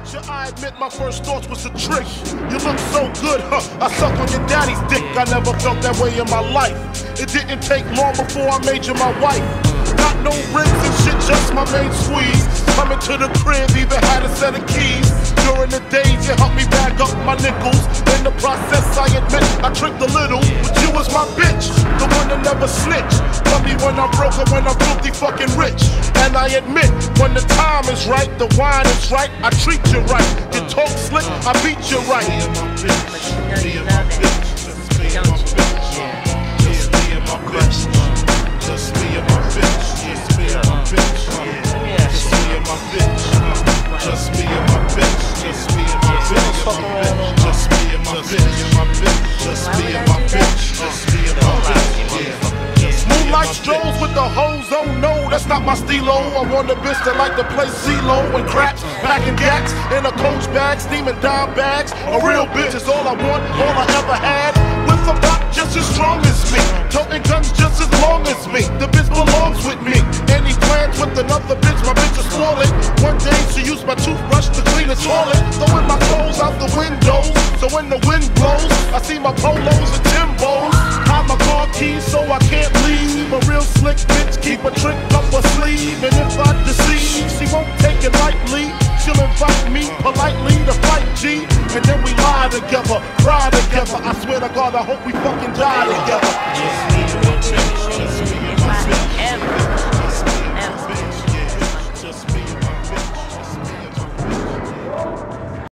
with you, I admit my first thoughts was a trick. You look so good, huh? I suck on your daddy's dick. I never felt that way in my life. It didn't take long before I made you my wife. Got no rings and shit, just my main squeeze. Coming to the crib, even had a set of keys. During the days, you helped me bag up my nickels. In the process, I admit I tricked a little. But you was my bitch, the one that never snitched. Tell me when I'm broke or when I'm filthy fucking rich. And I admit, when the time is right, the wine is right, I treat you right. You talk slick, I beat you right. Just me and my bitch. Just me and my bitch. Just me and my bitch. Just me and my bitch. Just me and my bitch. Just me and my bitch. Just me and my bitch. Just me and my bitch. Moonlight strolls with the hoes, oh no, that's not my stilo. I want a bitch that like to play CeeLo and craps, packing gats in a coach bag, steaming dime bags. A real bitch is all I want, all I ever had. With a rock just as strong as me, toting guns just as long as me. The bitch belongs with me. Any plans with another bitch, my bitch is swollen. One day she used my toothbrush to clean the toilet, throwing my clothes out the windows. So when the wind blows, I see my polos and Timbos. Hide my car keys so I can't leave. A real slick bitch keep a trick up her sleeve. And if I deceive, she won't take it lightly. She'll invite me politely to fight G. And then we lie together, cry together. I swear to God, I hope we fucking die together.